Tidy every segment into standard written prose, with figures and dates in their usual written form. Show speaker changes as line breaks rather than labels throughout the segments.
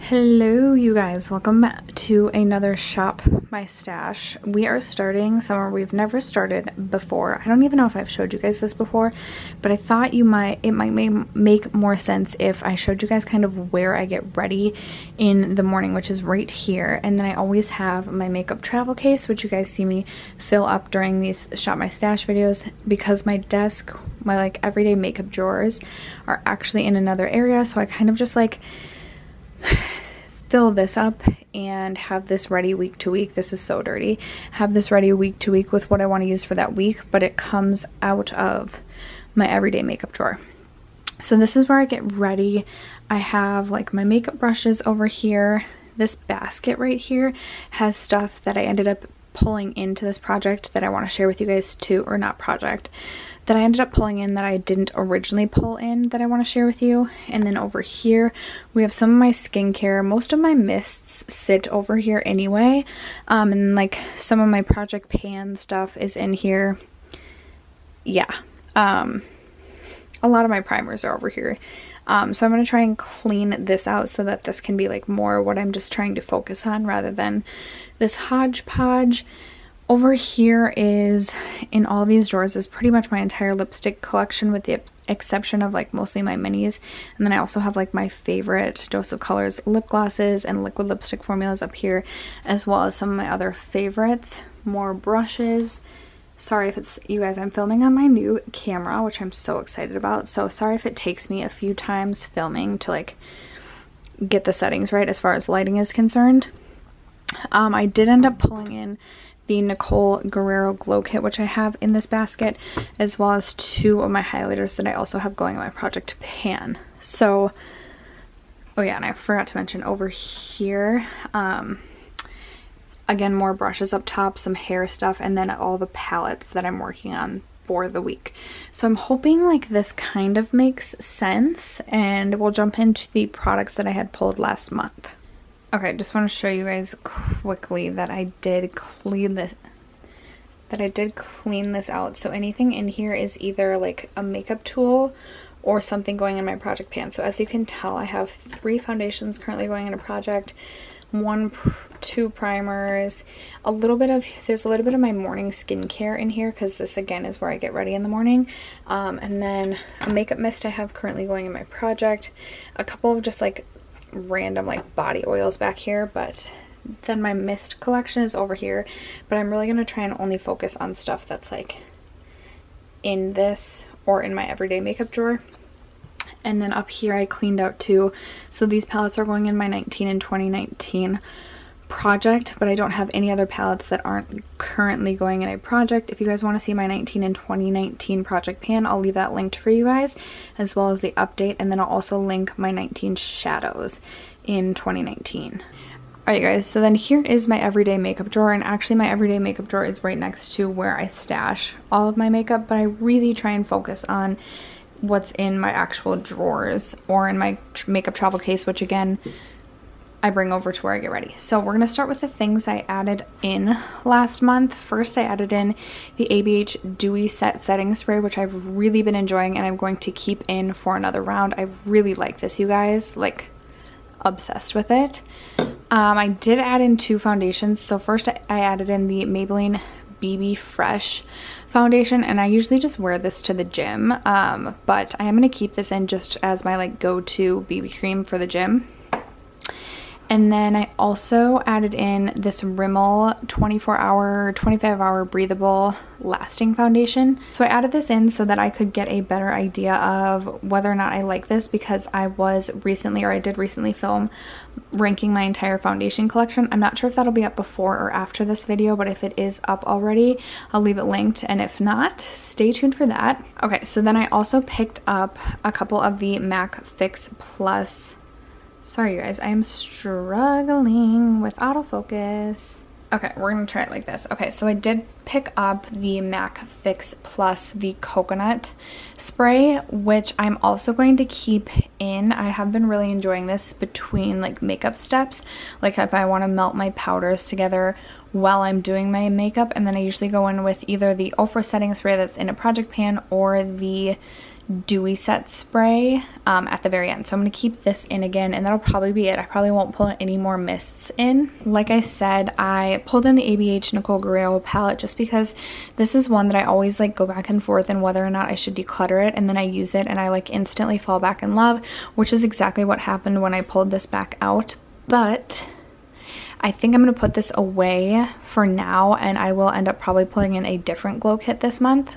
Hello you guys, welcome back to another Shop My Stash. We are starting somewhere we've never started before. I don't even know if I've showed you guys this before, but I thought it might make more sense if I showed you guys kind of where I get ready in the morning, which is right here. And then I always have my makeup travel case, which you guys see me fill up during these Shop My Stash videos, because my desk, my like everyday makeup drawers are actually in another area, so I kind of just like fill this up and have this ready week to week. This is so dirty. Have this ready week to week with what I want to use for that week, but it comes out of my everyday makeup drawer. So this is where I get ready. I have like my makeup brushes over here. This basket right here has stuff that I ended up pulling into this project that I want to share with you guys too, or not project, that I ended up pulling in that I didn't originally pull in that I want to share with you. And then over here we have some of my skincare. Most of my mists sit over here anyway, and like some of my project pan stuff is in here. Yeah, a lot of my primers are over here. So I'm going to try and clean this out so that this can be like more what I'm just trying to focus on rather than this hodgepodge. Over here is, in all these drawers, is pretty much my entire lipstick collection with the exception of like mostly my minis. And then I also have like my favorite Dose of Colors lip glosses and liquid lipstick formulas up here, as well as some of my other favorites. More brushes. Sorry if it's, you guys, I'm filming on my new camera, which I'm so excited about. So sorry if it takes me a few times filming to like get the settings right as far as lighting is concerned. I did end up pulling in the Nicole Guerrero Glow Kit, which I have in this basket, as well as two of my highlighters that I also have going in my project pan. So, oh yeah, and I forgot to mention over here, again, more brushes up top, some hair stuff, and then all the palettes that I'm working on for the week. So I'm hoping like this kind of makes sense, and we'll jump into the products that I had pulled last month. Okay, just want to show you guys quickly that I did clean this out. So anything in here is either like a makeup tool or something going in my project pan. So as you can tell, I have 3 foundations currently going in a project, 2 primers, there's a little bit of my morning skincare in here, because this again is where I get ready in the morning, and then a makeup mist I have currently going in my project, a couple of just like random like body oils back here, but then my mist collection is over here. But I'm really going to try and only focus on stuff that's like in this or in my everyday makeup drawer. And then up here I cleaned out too, so these palettes are going in my 19 and 2019 project, but I don't have any other palettes that aren't currently going in a project. If you guys want to see my 19 and 2019 project pan, I'll leave that linked for you guys, as well as the update, and then I'll also link my 19 shadows in 2019. Alright guys, so then here is my everyday makeup drawer, and actually my everyday makeup drawer is right next to where I stash all of my makeup, but I really try and focus on what's in my actual drawers or in my makeup travel case, which again I bring over to where I get ready. So we're going to start with the things I added in last month. First, I added in the ABH Dewy Set Setting Spray, which I've really been enjoying and I'm going to keep in for another round. I really like this, you guys, like obsessed with it. I did add in 2 foundations. So first I added in the Maybelline BB Fresh foundation, and I usually just wear this to the gym, but I am going to keep this in just as my like go-to BB cream for the gym. And then I also added in this Rimmel 25-hour breathable lasting foundation. So I added this in so that I could get a better idea of whether or not I like this, because I did recently film ranking my entire foundation collection. I'm not sure if that'll be up before or after this video, but if it is up already, I'll leave it linked, and if not, stay tuned for that. Okay, so then I also picked up a couple of the MAC Fix Plus. Sorry you guys, I am struggling with autofocus. Okay, we're gonna try it like this. Okay, so I did pick up the MAC Fix Plus, the coconut spray, which I'm also going to keep in. I have been really enjoying this between like makeup steps, like if I want to melt my powders together while I'm doing my makeup, and then I usually go in with either the Ofra setting spray that's in a project pan or the dewy set spray at the very end. So I'm going to keep this in again, and that'll probably be it. I probably won't pull any more mists in. Like I said, I pulled in the ABH Nicole Guerrero palette just because this is one that I always like go back and forth in whether or not I should declutter it, and then I use it and I like instantly fall back in love, which is exactly what happened when I pulled this back out. But I think I'm going to put this away for now, and I will end up probably pulling in a different glow kit this month.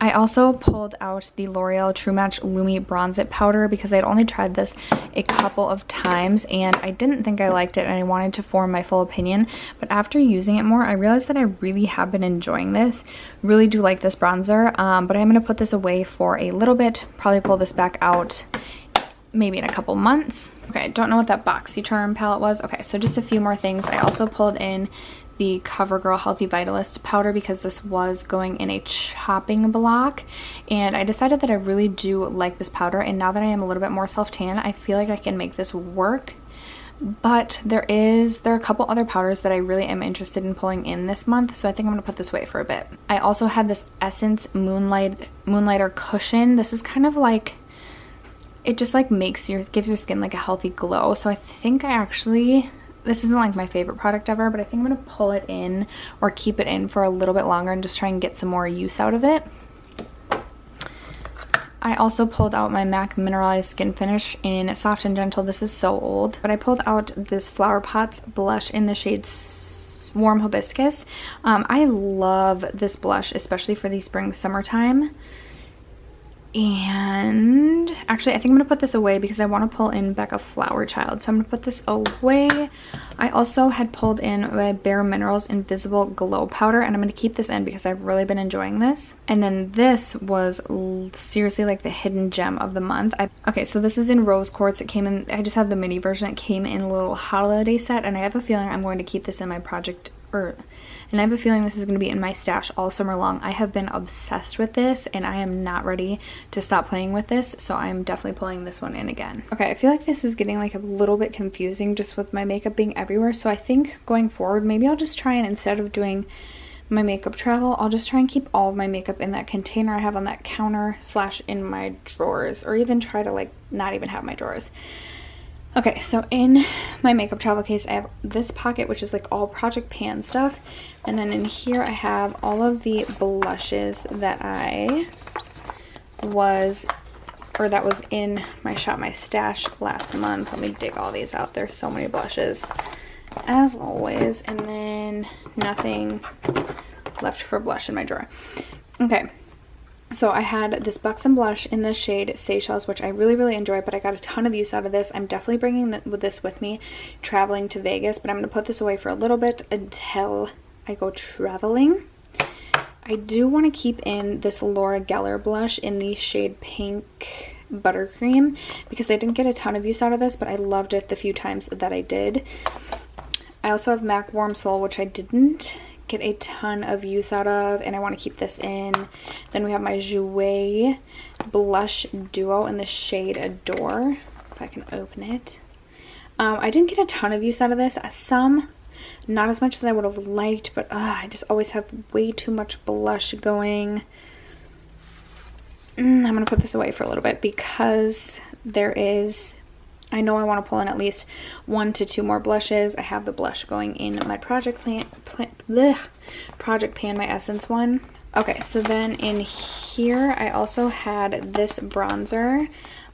I also pulled out the L'Oreal True Match Lumi Bronze It Powder because I'd only tried this a couple of times and I didn't think I liked it, and I wanted to form my full opinion. But after using it more, I realized that I really have been enjoying this. Really do like this bronzer, but I'm going to put this away for a little bit, probably pull this back out maybe in a couple months. Okay, I don't know what that BoxyCharm palette was. Okay, so just a few more things. I also pulled in the CoverGirl Healthy Vitalist powder because this was going in a chopping block, and I decided that I really do like this powder, and now that I am a little bit more self-tan, I feel like I can make this work. But there are a couple other powders that I really am interested in pulling in this month, so I think I'm going to put this away for a bit. I also had this Essence Moonlighter Cushion. This is kind of like, it just like gives your skin like a healthy glow, so I think this isn't like my favorite product ever, but I think I'm going to pull it in or keep it in for a little bit longer and just try and get some more use out of it. I also pulled out my MAC Mineralized Skin Finish in Soft and Gentle. This is so old, but I pulled out this Flower Pots blush in the shade Warm Hibiscus. I love this blush, especially for the spring summertime. And actually I think I'm going to put this away because I want to pull in Becca Flower Child, so I'm going to put this away. I also had pulled in my Bare Minerals Invisible Glow Powder, and I'm going to keep this in because I've really been enjoying this. And then this was seriously like the hidden gem of the month. Okay, so this is in Rose Quartz. It came in, I just have the mini version. It came in a little holiday set, and I have a feeling I'm going to keep this in my project, and I have a feeling this is going to be in my stash all summer long. I have been obsessed with this, and I am not ready to stop playing with this, so I'm definitely pulling this one in again. Okay, I feel like this is getting like a little bit confusing just with my makeup being everywhere, so I think going forward, maybe I'll just try and, instead of doing my makeup travel, I'll just try and keep all of my makeup in that container I have on that counter / in my drawers, or even try to like not even have my drawers. Okay, so in my makeup travel case, I have this pocket, which is like all Project Pan stuff. And then in here, I have all of the blushes that that was in my Shop My Stash last month. Let me dig all these out. There's so many blushes, as always. And then nothing left for blush in my drawer. Okay. So I had this Buxom blush in the shade Seychelles, which I really, really enjoy, but I got a ton of use out of this. I'm definitely bringing this with me traveling to Vegas, but I'm going to put this away for a little bit until I go traveling. I do want to keep in this Laura Geller blush in the shade Pink Buttercream because I didn't get a ton of use out of this, but I loved it the few times that I did. I also have MAC Warm Soul, which I didn't get a ton of use out of, and I want to keep this in. Then we have my Jouer blush duo in the shade Adore, if I can open it. I didn't get a ton of use out of this. Some, not as much as I would have liked, but I just always have way too much blush going. I'm gonna put this away for a little bit because I know I want to pull in at least 1 to 2 more blushes. I have the blush going in my Project Pan, my Essence one. Okay, so then in here, I also had this bronzer.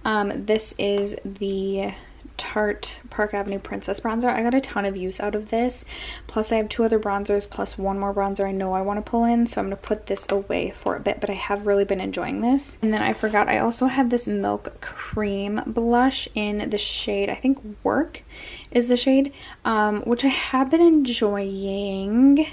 This is the Tarte Park Avenue Princess bronzer. I got a ton of use out of this. Plus I have 2 other bronzers plus 1 more bronzer I know I want to pull in, so I'm going to put this away for a bit, but I have really been enjoying this. And then I forgot, I also had this Milk Cream blush in the shade, I think Work is the shade, which I have been enjoying.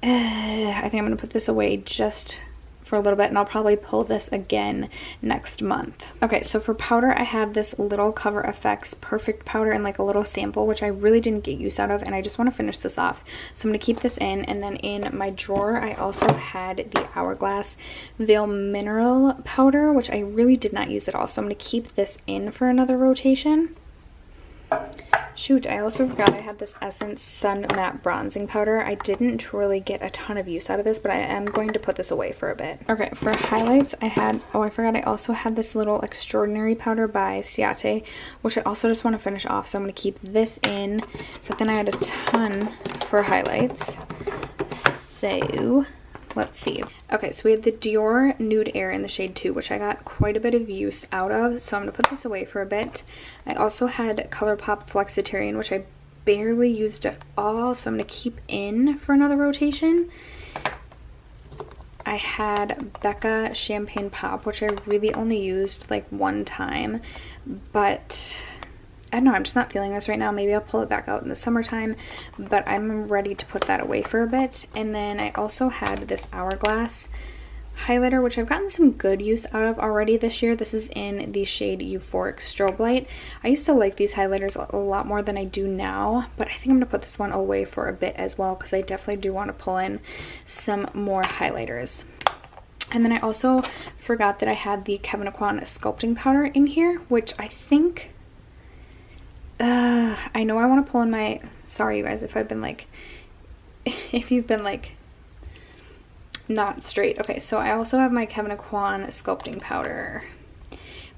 I think I'm going to put this away just for a little bit, and I'll probably pull this again next month. Okay, so for powder, I have this little Cover FX Perfect powder in like a little sample, which I really didn't get use out of, and I just want to finish this off. So I'm going to keep this in, and then in my drawer, I also had the Hourglass Veil Mineral powder, which I really did not use at all. So I'm going to keep this in for another rotation. Shoot, I also forgot I had this Essence Sun Matte Bronzing Powder. I didn't really get a ton of use out of this, but I am going to put this away for a bit. Okay, for highlights, I had, oh, I forgot I also had this little Extraordinary powder by Ciate, which I also just want to finish off, so I'm going to keep this in. But then I had a ton for highlights. So let's see. Okay, so we have the Dior Nude Air in the shade 2, which I got quite a bit of use out of, so I'm going to put this away for a bit. I also had ColourPop Flexitarian, which I barely used at all, so I'm going to keep in for another rotation. I had Becca Champagne Pop, which I really only used like one time, but I don't know, I'm just not feeling this right now. Maybe I'll pull it back out in the summertime, but I'm ready to put that away for a bit. And then I also had this Hourglass highlighter, which I've gotten some good use out of already this year. This is in the shade Euphoric Strobe Light. I used to like these highlighters a lot more than I do now, but I think I'm going to put this one away for a bit as well, because I definitely do want to pull in some more highlighters. And then I also forgot that I had the Kevyn Aucoin Sculpting Powder in here, which I think... I know I want to pull in my... Sorry, you guys, if I've been like... if you've been like... not straight. Okay, so I also have my Kevyn Aucoin Sculpting Powder.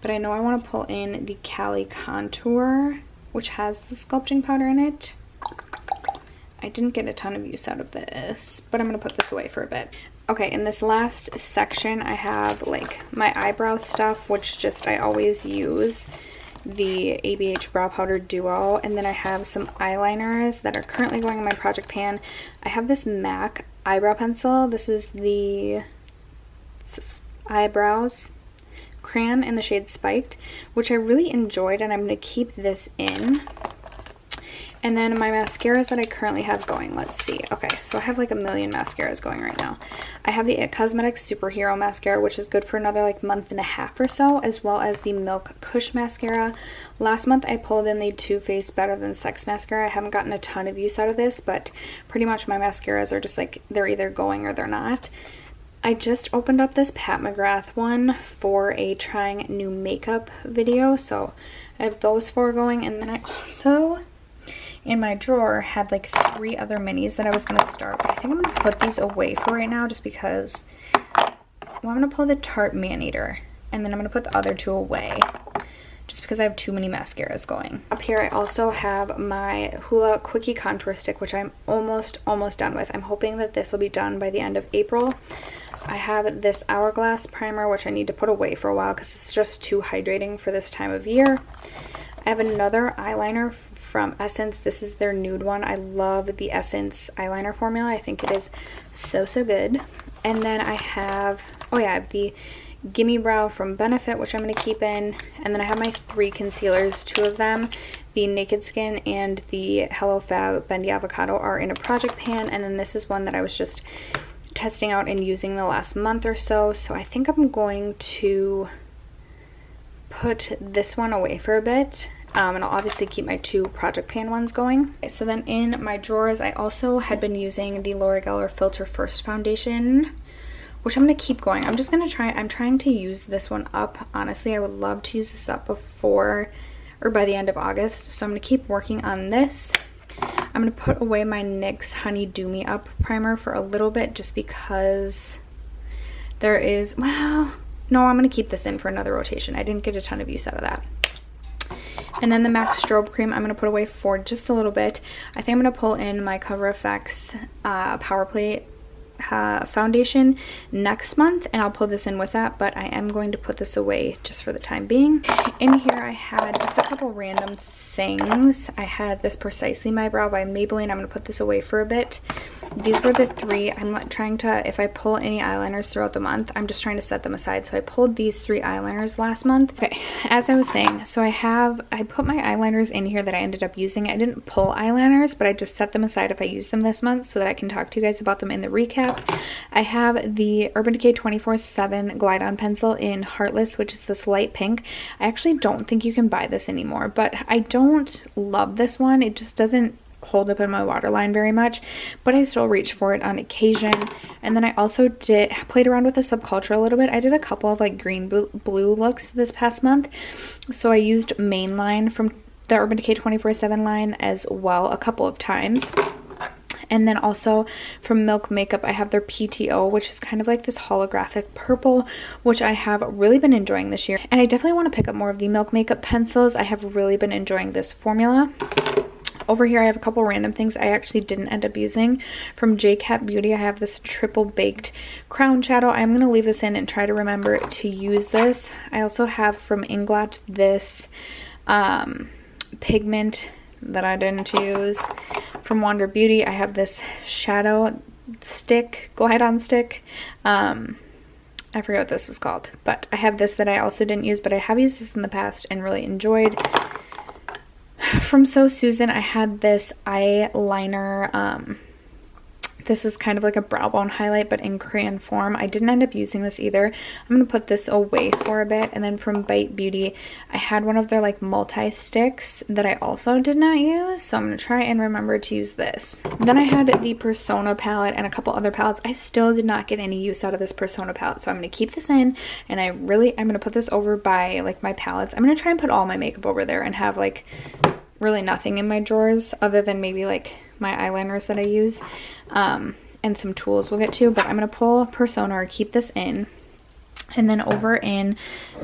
But I know I want to pull in the Cali Contour, which has the sculpting powder in it. I didn't get a ton of use out of this, but I'm going to put this away for a bit. Okay, in this last section, I have like my eyebrow stuff, which just I always use. The ABH Brow Powder Duo, and then I have some eyeliners that are currently going in my project pan. I have this MAC eyebrow pencil. This is the Eyebrows crayon in the shade Spiked, which I really enjoyed, and I'm going to keep this in. And then my mascaras that I currently have going, let's see. Okay, so I have like a million mascaras going right now. I have the It Cosmetics Superhero Mascara, which is good for another like month and a half or so, as well as the Milk Kush Mascara. Last month I pulled in the Too Faced Better Than Sex Mascara. I haven't gotten a ton of use out of this, but pretty much my mascaras are just like, they're either going or they're not. I just opened up this Pat McGrath one for a trying new makeup video, so I have those 4 going, and then I also... in my drawer had like 3 other minis that I was going to start, but I think I'm going to put these away for right now just because, well, I'm going to pull the Tarte Maneater, and then I'm going to put the other 2 away just because I have too many mascaras going. Up here I also have my Hoola Quickie Contour Stick, which I'm almost done with. I'm hoping that this will be done by the end of April. I have this Hourglass primer, which I need to put away for a while because it's just too hydrating for this time of year. I have another eyeliner from Essence. This is their nude one. I love the Essence eyeliner formula. I think it is so good. And then I have, oh yeah, I have the Gimme Brow from Benefit, which I'm going to keep in. And then I have my 3 concealers. 2 of them, the Naked Skin and the Hello Fab Bendy Avocado, are in a project pan. And then this is one that I was just testing out and using the last month or so. So I think I'm going to put this one away for a bit. And I'll obviously keep my 2 project pan ones going. Okay, so then in my drawers, I also had been using the Laura Geller Filter First Foundation, which I'm going to keep going. I'm just going to try, I'm trying to use this one up. Honestly, I would love to use this up before or by the end of August. So I'm going to keep working on this. I'm going to put away my NYX Honey Do Me Up primer for a little bit just because there is, well, no, I'm going to keep this in for another rotation. I didn't get a ton of use out of that. And then the MAC Strobe Cream I'm going to put away for just a little bit. I think I'm going to pull in my Cover FX Power Play foundation next month, and I'll pull this in with that, but I am going to put this away just for the time being. In here I had just a couple random things. I had this Precisely My Brow by Maybelline. I'm going to put this away for a bit. These were the 3. I'm trying to, if I pull any eyeliners throughout the month, I'm just trying to set them aside. So I pulled these 3 eyeliners last month. Okay, as I was saying, so I put my eyeliners in here that I ended up using. I didn't pull eyeliners, but I just set them aside if I use them this month so that I can talk to you guys about them in the recap. I have the Urban Decay 24/7 Glide On Pencil in Heartless, which is this light pink. I actually don't think you can buy this anymore, but I don't love this one. It just doesn't hold up in my waterline very much, but I still reach for it on occasion. And then I also played around with the Subculture a little bit. I did a couple of like green blue looks this past month, so I used Mainline from the Urban Decay 24/7 line as well a couple of times. And then also from Milk Makeup, I have their PTO, which is kind of like this holographic purple, which I have really been enjoying this year. And I definitely want to pick up more of the Milk Makeup pencils. I have really been enjoying this formula. Over here, I have a couple random things I actually didn't end up using. From JCat Beauty, I have this Triple Baked Crown Shadow. I'm going to leave this in and try to remember to use this. I also have from Inglot this pigment that I didn't use. From Wander Beauty, I have this shadow stick, glide-on stick. I forget what this is called, but I have this that I also didn't use, but I have used this in the past and really enjoyed. From So Susan, I had this eyeliner. This is kind of like a brow bone highlight, but in crayon form. I didn't end up using this either. I'm going to put this away for a bit. And then from Bite Beauty, I had one of their like multi-sticks that I also did not use. So I'm going to try and remember to use this. Then I had the Persona palette and a couple other palettes. I still did not get any use out of this Persona palette. So I'm going to keep this in, and I'm going to put this over by like my palettes. I'm going to try and put all my makeup over there and have like really nothing in my drawers other than maybe like my eyeliners that I use, and some tools we'll get to. But I'm going to pull Persona or keep this in. And then over in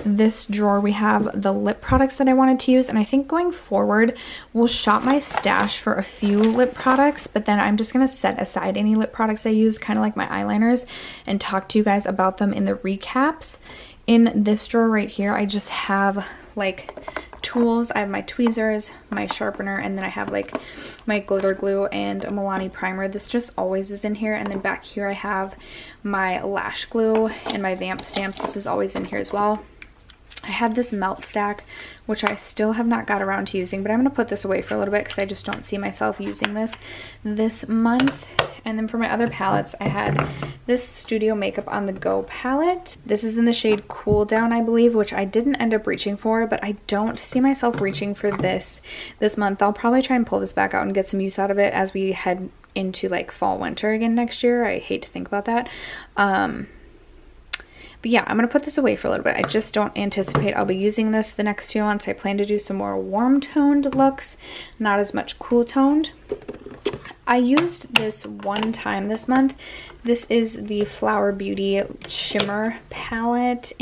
this drawer, we have the lip products that I wanted to use. And I think going forward, we'll shop my stash for a few lip products. But then I'm just going to set aside any lip products I use, kind of like my eyeliners, and talk to you guys about them in the recaps. In this drawer right here, I just have like tools. I have my tweezers, my sharpener, and then I have like my glitter glue and a Milani primer. This just always is in here. And then back here I have my lash glue and my Vamp stamp. This is always in here as well. I have this melt stack, which I still have not got around to using, but I'm going to put this away for a little bit because I just don't see myself using this month. And then for my other palettes, I had this Studio Makeup On The Go palette. This is in the shade Cool Down, I believe, which I didn't end up reaching for, but I don't see myself reaching for this month. I'll probably try and pull this back out and get some use out of it as we head into like fall winter again next year. I hate to think about that. But yeah, I'm going to put this away for a little bit. I just don't anticipate I'll be using this the next few months. I plan to do some more warm toned looks, not as much cool toned. I used this one time this month. This is the Flower Beauty Shimmer palette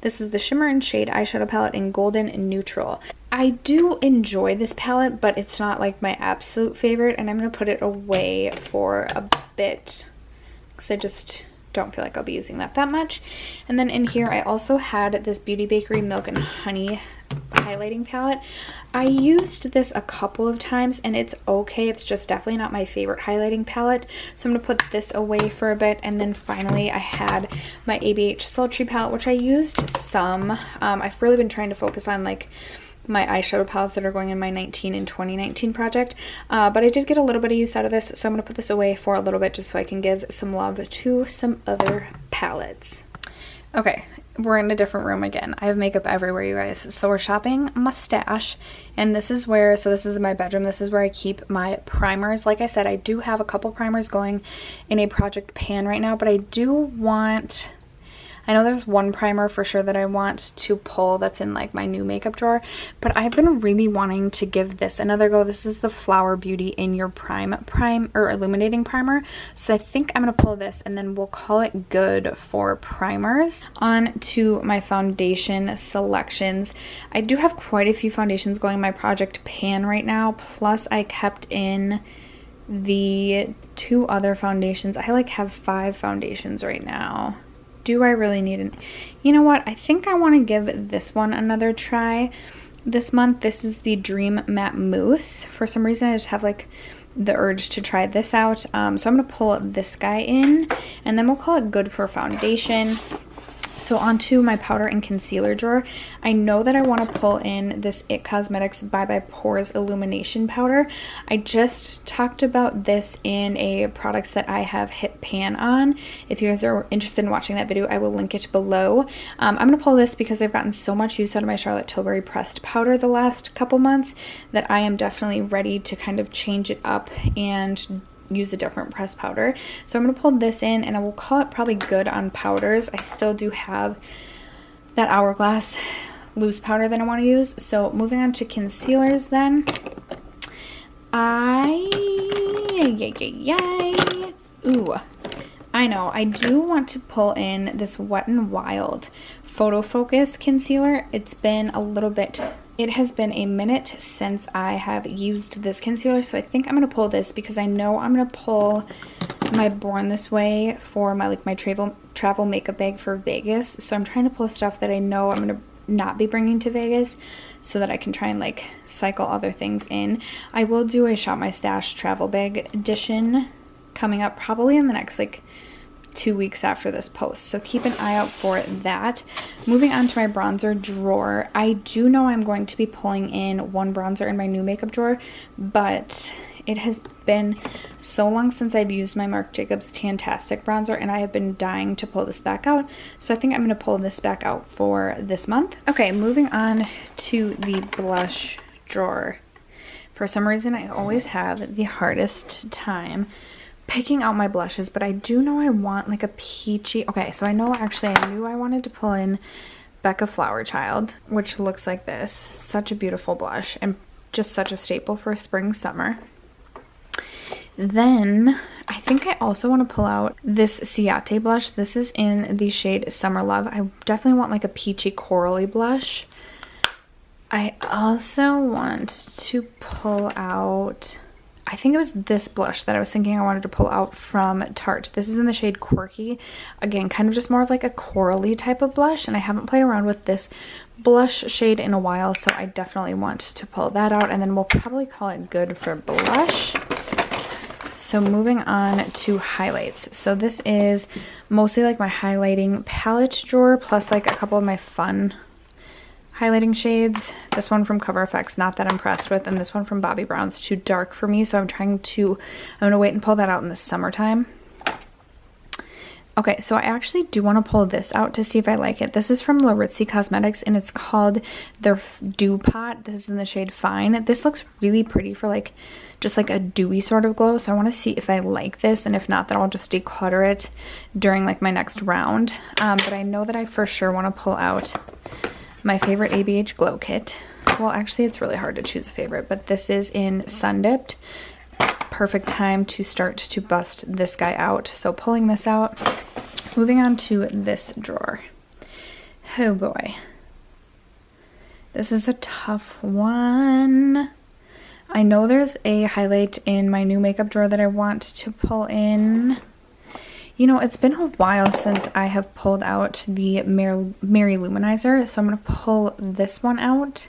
this is the Shimmer and Shade eyeshadow palette in Golden and Neutral. I do enjoy this palette, but it's not like my absolute favorite, and I'm going to put it away for a bit because I just don't feel like I'll be using that much. And then in here I also had this Beauty Bakery Milk and Honey highlighting palette. I used this a couple of times and it's okay. It's just definitely not my favorite highlighting palette. So I'm going to put this away for a bit. And then finally I had my ABH Sultry palette, which I used some. I've really been trying to focus on like my eyeshadow palettes that are going in my 19 and 2019 project, but I did get a little bit of use out of this, so I'm going to put this away for a little bit just so I can give some love to some other palettes. Okay, we're in a different room again. I have makeup everywhere, you guys. So we're shopping my stash, and this is where, so this is my bedroom. This is where I keep my primers. Like I said, I do have a couple primers going in a project pan right now, but I do want, I know there's one primer for sure that I want to pull that's in like my new makeup drawer, but I've been really wanting to give this another go. This is the Flower Beauty In Your Prime or Illuminating Primer. So I think I'm going to pull this and then we'll call it good for primers. On to my foundation selections. I do have quite a few foundations going in my project pan right now, plus I kept in the two other foundations. I like have 5 foundations right now. Do I really need it? You know what? I think I want to give this one another try this month. This is the Dream Matte Mousse. For some reason, I just have like the urge to try this out. So I'm going to pull this guy in and then we'll call it good for foundation. So onto my powder and concealer drawer. I know that I want to pull in this IT Cosmetics Bye Bye Pores Illumination Powder. I just talked about this in a products that I have hit pan on. If you guys are interested in watching that video, I will link it below. I'm going to pull this because I've gotten so much use out of my Charlotte Tilbury pressed powder the last couple months that I am definitely ready to kind of change it up and use a different pressed powder. So I'm going to pull this in and I will call it probably good on powders. I still do have that Hourglass loose powder that I want to use. So moving on to concealers then. Ooh, I know, I do want to pull in this Wet n Wild Photo Focus concealer. It has been a minute since I have used this concealer, so I think I'm gonna pull this because I know I'm gonna pull my Born This Way for my travel makeup bag for Vegas. So I'm trying to pull stuff that I know I'm gonna not be bringing to Vegas so that I can try and like cycle other things in. I will do a Shop My Stash travel bag edition coming up probably in the next like 2 weeks after this post, so keep an eye out for that. Moving on to my bronzer drawer, I do know I'm going to be pulling in one bronzer in my new makeup drawer, but it has been so long since I've used my Marc Jacobs Tantastic bronzer, and I have been dying to pull this back out, so I think I'm going to pull this back out for this month. Okay, moving on to the blush drawer. For some reason, I always have the hardest time picking out my blushes, but I do know I want like a peachy. Okay, so I know actually I knew I wanted to pull in Becca Flower Child, which looks like this. Such a beautiful blush and just such a staple for spring, summer. Then I think I also want to pull out this Ciate blush. This is in the shade Summer Love. I definitely want like a peachy corally blush. I also want to pull out, I think it was this blush that I was thinking I wanted to pull out from Tarte. This is in the shade Quirky. Again, kind of just more of like a corally type of blush, and I haven't played around with this blush shade in a while, so I definitely want to pull that out, and then we'll probably call it good for blush. So moving on to highlights. So this is mostly like my highlighting palette drawer, plus like a couple of my fun highlighting shades. This one from Cover FX, not that impressed with, and this one from Bobbi Brown's too dark for me, so I'm gonna wait and pull that out in the summertime. Okay, so I actually do want to pull this out to see if I like it. This is from Laritzy Cosmetics, and it's called their Dew Pot. This is in the shade Fine. This looks really pretty for like just like a dewy sort of glow, so I want to see if I like this, and if not, then I'll just declutter it during like my next round. But I know that I for sure want to pull out my favorite ABH Glow Kit. Well, actually, it's really hard to choose a favorite, but this is in Sun Dipped. Perfect time to start to bust this guy out. So pulling this out. Moving on to this drawer. Oh boy. This is a tough one. I know there's a highlight in my new makeup drawer that I want to pull in. You know, it's been a while since I have pulled out the Mary Luminizer, so I'm going to pull this one out.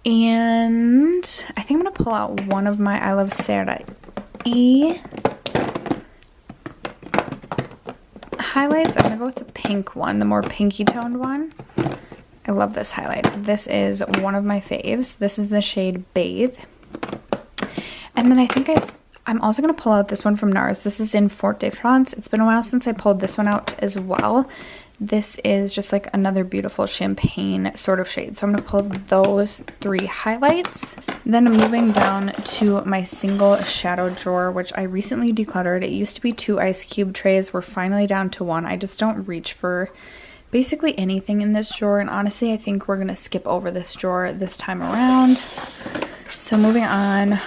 And I think I'm going to pull out one of my I Love Sarah E highlights. I'm going to go with the pink one, the more pinky toned one. I love this highlight. This is one of my faves. This is the shade Bathe. And then I think I'm also going to pull out this one from NARS. This is in Fort de France. It's been a while since I pulled this one out as well. This is just like another beautiful champagne sort of shade. So I'm going to pull those three highlights. Then moving down to my single shadow drawer, which I recently decluttered. It used to be 2 ice cube trays. We're finally down to 1. I just don't reach for basically anything in this drawer. And honestly, I think we're going to skip over this drawer this time around. So moving on,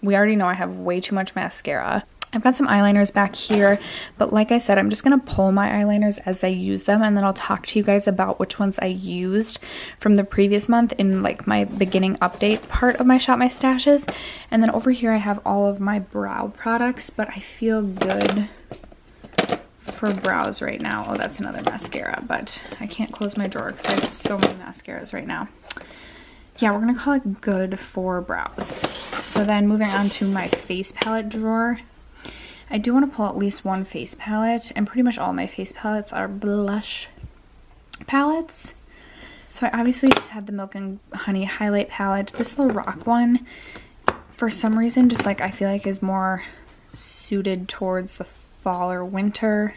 we already know I have way too much mascara. I've got some eyeliners back here, but like I said, I'm just going to pull my eyeliners as I use them, and then I'll talk to you guys about which ones I used from the previous month in like my beginning update part of my Shop My Stashes. And then over here I have all of my brow products, but I feel good for brows right now. Oh, that's another mascara, but I can't close my drawer because I have so many mascaras right now. Yeah, we're going to call it good for brows. So then moving on to my face palette drawer. I do want to pull at least one face palette, and pretty much all my face palettes are blush palettes. So I obviously just had the Milk and Honey highlight palette. This Lorac one, for some reason, just like I feel like is more suited towards the fall or winter.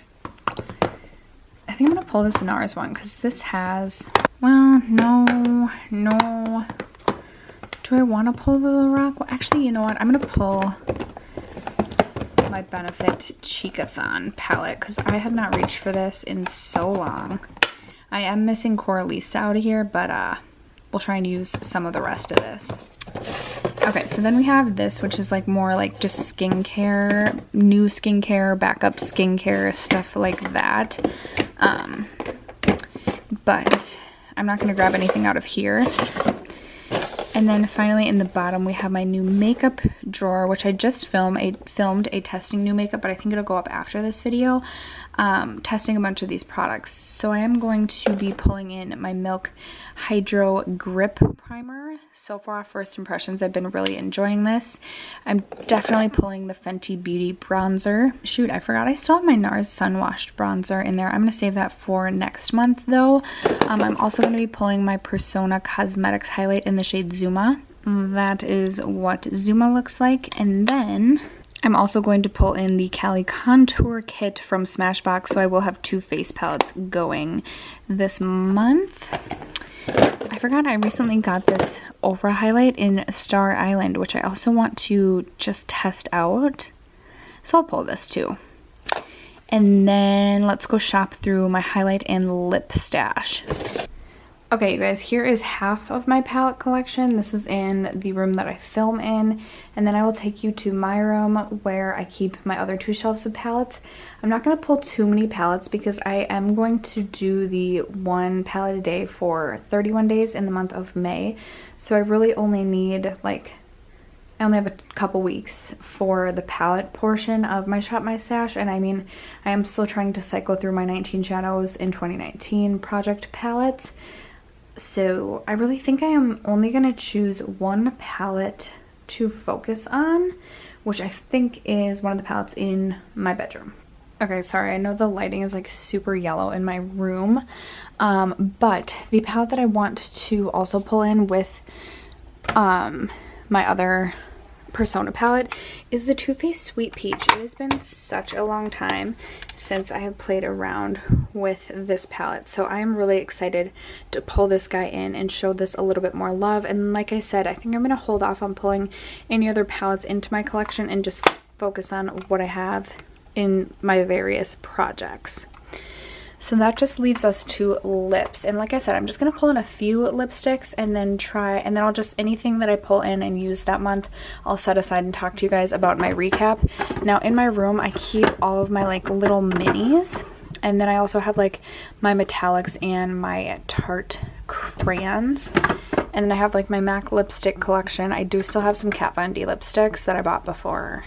I think I'm going to pull this NARS one because this has, well, no. Do I want to pull the Lorac? Well, actually, you know what? I'm going to pull my Benefit Cheekathon palette because I have not reached for this in so long. I am missing Coralista out of here, but we'll try and use some of the rest of this. Okay, so then we have this, which is like more like just skincare, new skincare, backup skincare, stuff like that. But I'm not going to grab anything out of here. And then finally in the bottom we have my new makeup drawer, which I just filmed a testing new makeup, but I think it'll go up after this video, testing a bunch of these products. So I am going to be pulling in my Milk Hydro Grip Primer. So far, first impressions, I've been really enjoying this. I'm definitely pulling the Fenty Beauty bronzer. Shoot, I forgot I still have my NARS Sun Washed bronzer in there. I'm going to save that for next month though. I'm also going to be pulling my Persona Cosmetics highlight in the shade Zuma. That is what Zuma looks like. And then I'm also going to pull in the Cali Contour Kit from Smashbox, so I will have 2 face palettes going this month. I forgot I recently got this Ofra highlight in Star Island, which I also want to just test out. So I'll pull this too. And then let's go shop through my highlight and lip stash. Okay, you guys, here is half of my palette collection. This is in the room that I film in, and then I will take you to my room where I keep my other 2 shelves of palettes. I'm not going to pull too many palettes because I am going to do the 1 palette a day for 31 days in the month of May. So I really only need I only have a couple weeks for the palette portion of my Shop My Stash, and I mean, I am still trying to cycle through my 19 Shadows in 2019 project palettes. So I really think I am only going to choose 1 palette to focus on, which I think is one of the palettes in my bedroom. Okay, sorry, I know the lighting is like super yellow in my room, but the palette that I want to also pull in with my other Persona palette is the Too Faced Sweet Peach. It has been such a long time since I have played around with this palette, so I am really excited to pull this guy in and show this a little bit more love. And like I said, I think I'm going to hold off on pulling any other palettes into my collection and just focus on what I have in my various projects. So that just leaves us to lips, and like I said, I'm just going to pull in a few lipsticks and then I'll just, anything that I pull in and use that month, I'll set aside and talk to you guys about my recap. Now in my room, I keep all of my like little minis, and then I also have like my metallics and my Tarte crayons, and then I have like my MAC lipstick collection. I do still have some Kat Von D lipsticks that I bought before,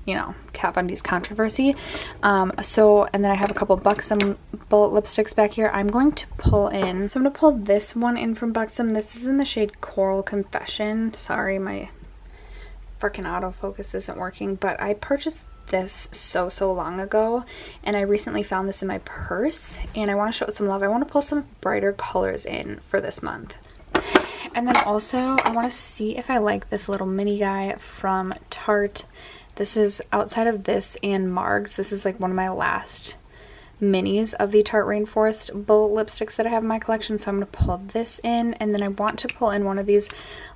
you know, Kat Von D's controversy. And then I have a couple Buxom bullet lipsticks back here. I'm going to pull in, so I'm going to pull this one in from Buxom. This is in the shade Coral Confession. Sorry, my freaking autofocus isn't working, but I purchased this so long ago, and I recently found this in my purse, and I want to show it some love. I want to pull some brighter colors in for this month. And then also, I want to see if I like this little mini guy from Tarte. This is, outside of this and Margs, this is like one of my last minis of the Tarte Rainforest bullet lipsticks that I have in my collection. So I'm going to pull this in, and then I want to pull in one of these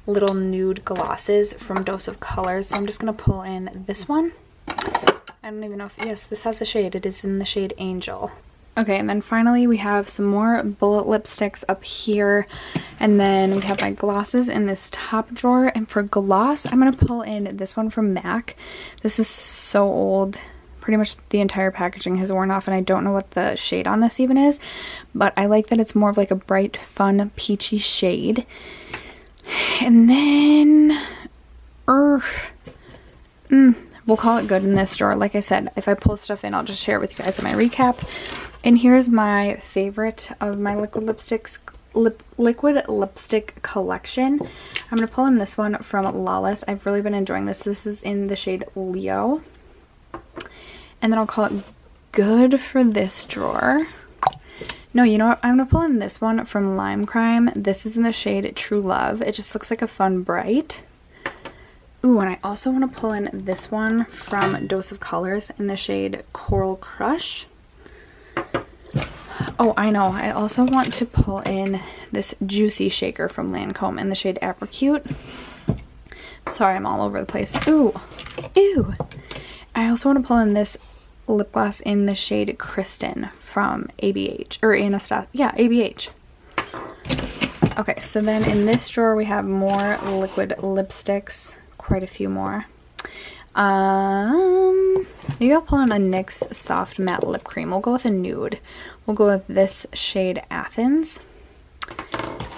little nude glosses from Dose of Colors. So I'm just going to pull in this one. I don't even know if, yes, this has a shade. It is in the shade Angel. Okay, and then finally we have some more bullet lipsticks up here, and then we have my glosses in this top drawer. And for gloss, I'm going to pull in this one from MAC. This is so old. Pretty much the entire packaging has worn off, and I don't know what the shade on this even is, but I like that it's more of like a bright, fun, peachy shade. And then we'll call it good in this drawer. Like I said, if I pull stuff in, I'll just share it with you guys in my recap. And here's my favorite of my liquid lipsticks, liquid lipstick collection. I'm going to pull in this one from Lawless. I've really been enjoying this. This is in the shade Leo. And then I'll call it good for this drawer. No, you know what? I'm going to pull in this one from Lime Crime. This is in the shade True Love. It just looks like a fun bright. Ooh, and I also want to pull in this one from Dose of Colors in the shade Coral Crush. Oh, I know. I also want to pull in this Juicy Shaker from Lancome in the shade Apricot. Sorry, I'm all over the place. Ooh. Ew. I also want to pull in this lip gloss in the shade Kristen from ABH, or Anastasia, yeah, ABH. Okay, so then in this drawer we have more liquid lipsticks, quite a few more. Maybe I'll pull on a NYX Soft Matte Lip Cream. We'll go with a nude. We'll go with this shade Athens.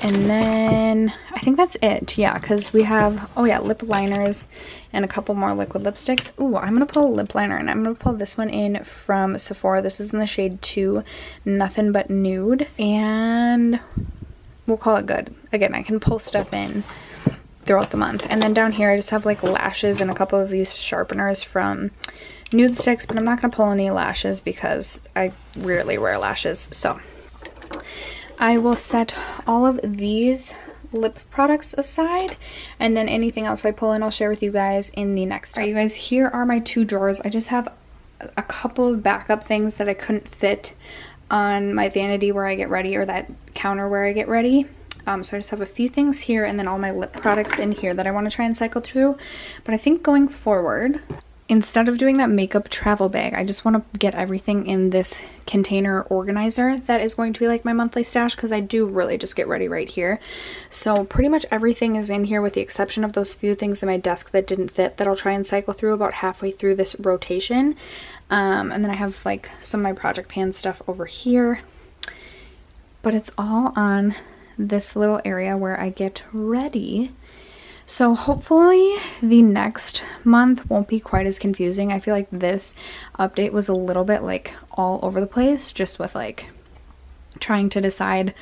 And then I think that's it. Yeah, because we have, oh yeah, lip liners and a couple more liquid lipsticks. Ooh, I'm going to pull a lip liner, and I'm going to pull this one in from Sephora. This is in the shade 2, Nothing But Nude. And we'll call it good. Again, I can pull stuff in throughout the month. And then down here I just have like lashes and a couple of these sharpeners from Nude Sticks, but I'm not going to pull any lashes because I rarely wear lashes. So I will set all of these lip products aside, and then anything else I pull in I'll share with you guys in the next. Alright, you guys, here are my 2 drawers. I just have a couple of backup things that I couldn't fit on my vanity where I get ready, or that counter where I get ready. So I just have a few things here, and then all my lip products in here that I want to try and cycle through. But I think going forward, instead of doing that makeup travel bag, I just want to get everything in this container organizer that is going to be like my monthly stash, because I do really just get ready right here. So pretty much everything is in here with the exception of those few things in my desk that didn't fit that I'll try and cycle through about halfway through this rotation. And then I have like some of my project pan stuff over here. But it's all on this little area where I get ready. So hopefully the next month won't be quite as confusing. I feel like this update was a little bit like all over the place, just with like trying to decide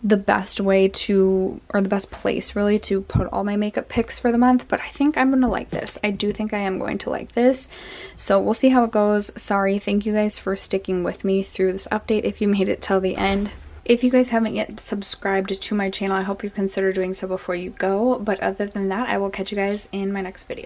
the best way to, or the best place really, to put all my makeup picks for the month. But I think I'm gonna like this. I do think I am going to like this. So we'll see how it goes. Sorry, thank you guys for sticking with me through this update if you made it till the end. If you guys haven't yet subscribed to my channel, I hope you consider doing so before you go. But other than that, I will catch you guys in my next video.